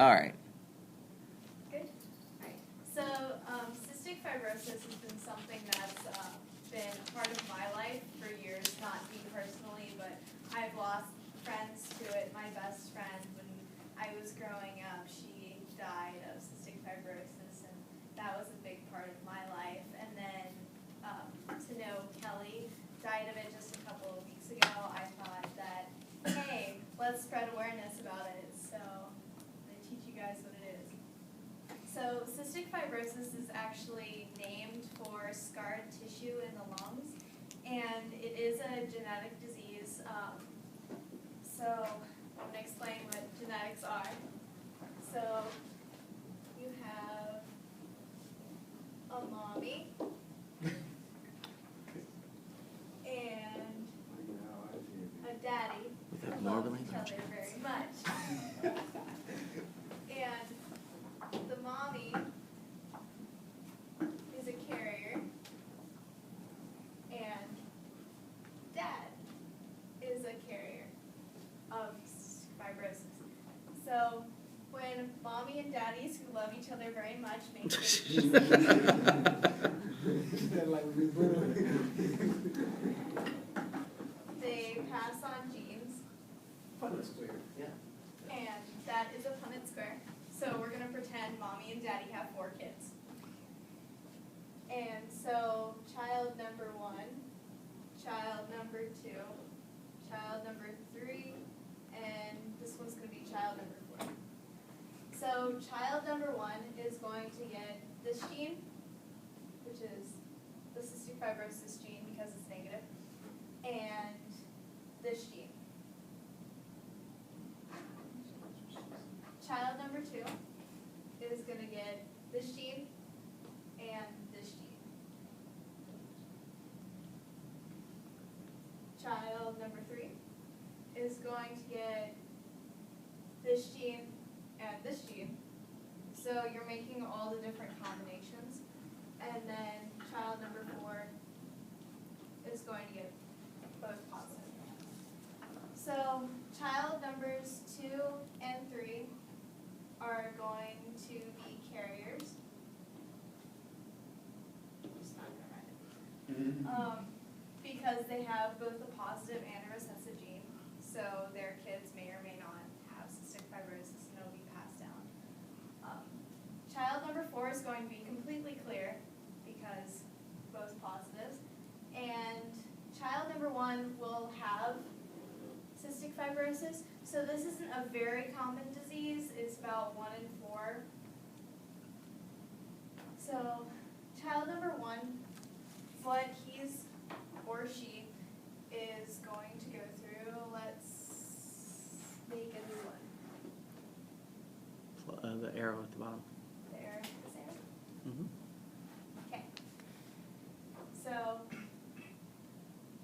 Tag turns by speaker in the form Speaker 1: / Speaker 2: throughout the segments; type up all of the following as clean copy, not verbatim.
Speaker 1: All right.
Speaker 2: Good. All right. So cystic fibrosis has been something that's been a part of my life for years, not me personally, but I've lost friends to it. My best friend, when I was growing up, she died of cystic fibrosis, and that was a big part of my life. And then to know Kelly died of it just a couple of weeks ago, I thought that, hey, let's spread awareness about it. So they teach you guys what it is. So cystic fibrosis is actually named for scarred tissue in the lungs, and it is a genetic disease. So I'm going to explain what genetics are. So you have a mommy and a daddy who love each other very much. And the mommy is a carrier, and dad is a carrier of fibrosis. So when mommy and daddies who love each other very much make babies, they pass on genes.
Speaker 3: Punnett square. Yeah.
Speaker 2: And that is a Punnett square. So we're going to pretend mommy and daddy have 4 kids. And so child number 1, child number 2, child number 3, and this one's going to be child number 4. So child number 1 is going to get this gene, which is the cystic fibrosis gene because it's negative, and this gene. Child number 2 is going to get this gene and this gene. Child number 3 is going to get this gene and this gene. So you're making all the different combinations. And then child number 4 is going to get both positive. So child numbers 2 and 3 are going to be carriers. I'm just not going to write it. Because they have both a positive and a recessive gene. So their kids may or may not have cystic fibrosis, and it'll be passed down. Child number 4 is going to be completely clear because both positives. And child number 1 will have cystic fibrosis. So this isn't a very common disease. It's about 1 in 4. So child number 1, what he's or she is going to go through, let's make a new one.
Speaker 1: The arrow at the bottom.
Speaker 2: The arrow, this arrow?
Speaker 1: Mm-hmm.
Speaker 2: Okay. So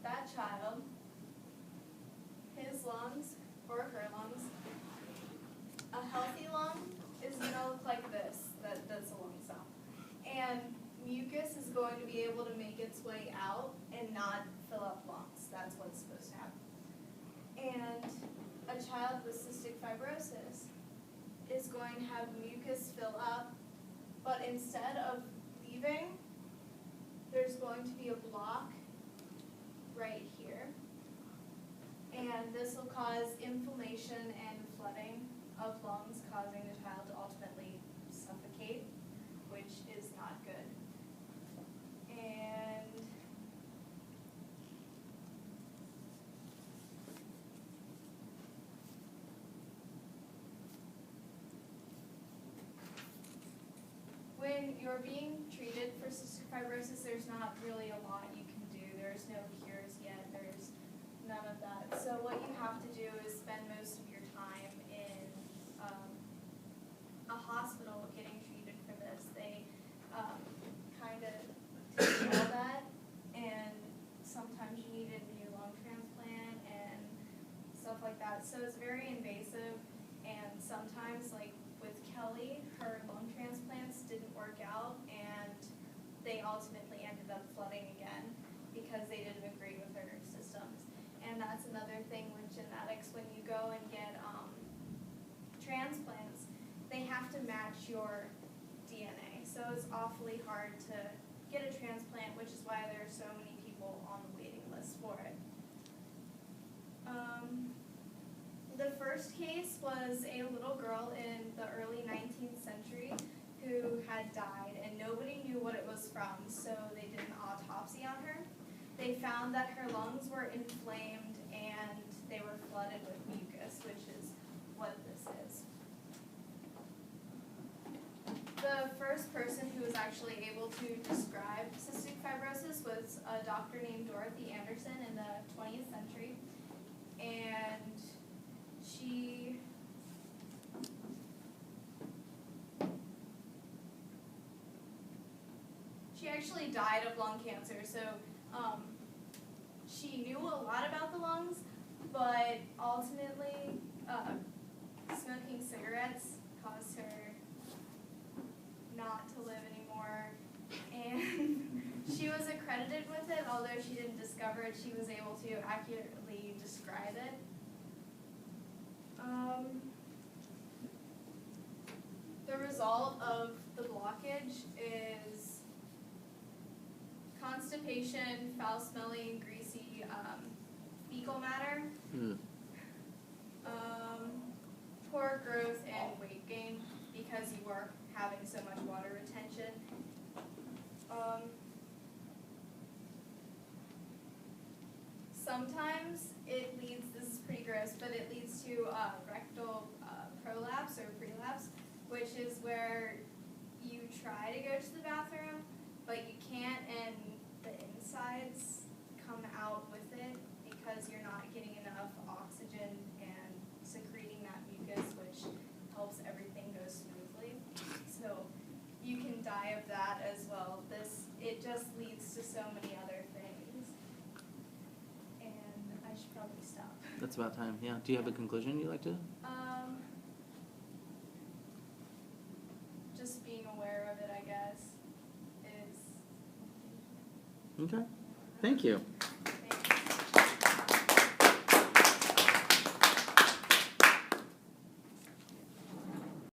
Speaker 2: that child, his lungs or her lungs, a healthy lung is going to look like this. That's a lung cell. And mucus is going to be able to make its way out and not fill up lungs. That's what's supposed to happen. And a child with cystic fibrosis is going to have mucus fill up, but instead of leaving, there's going to be a block right here. And this will cause inflammation and flooding of lungs, causing the child to ultimately suffocate, which is not good. And when you're being treated for cystic fibrosis, there's not really a lot you can do. There's no cures yet. There's none of that. So what you have to do is spend most of your time in a hospital getting treated for this. They kind of take all that, and sometimes you need a new lung transplant and stuff like that. So it's very invasive, and sometimes, like with Kelly, her lung transplants didn't work out, and they ultimately ended up flooding again because they didn't agree with her systems. And that's another thing with genetics. When you go and get transplants, they match your DNA. So it's awfully hard to get a transplant, which is why there are so many people on the waiting list for it. The first case was a little girl in the early 19th century who had died, and nobody knew what it was from, so they did an autopsy on her. They found that her lungs were inflamed and they were flooded with mucus, which is what this is. The first person who was actually able to describe cystic fibrosis was a doctor named Dorothy Anderson in the 20th century, and she actually died of lung cancer. So she knew a lot about the lungs, but ultimately smoking cigarettes caused her not to live anymore, and she was accredited with it. Although she didn't discover it, she was able to accurately describe it. The result of the blockage is constipation, foul-smelling, greasy fecal matter, poor growth, and weight gain because you are having so much water retention. Sometimes it leads, this is pretty gross, but it leads to rectal prolapse or prelapse, which is where you try to go to the bathroom, but you can't, and the insides come out with it because you're not getting enough oxygen and secreting that mucus, which helps everything go smoothly. So you can die of that as well. It just leads to so many other things. And I should probably stop.
Speaker 1: That's about time, yeah. Do you have a conclusion you'd like to?
Speaker 2: Just being aware of it, I guess, is...
Speaker 1: Okay. Thank you.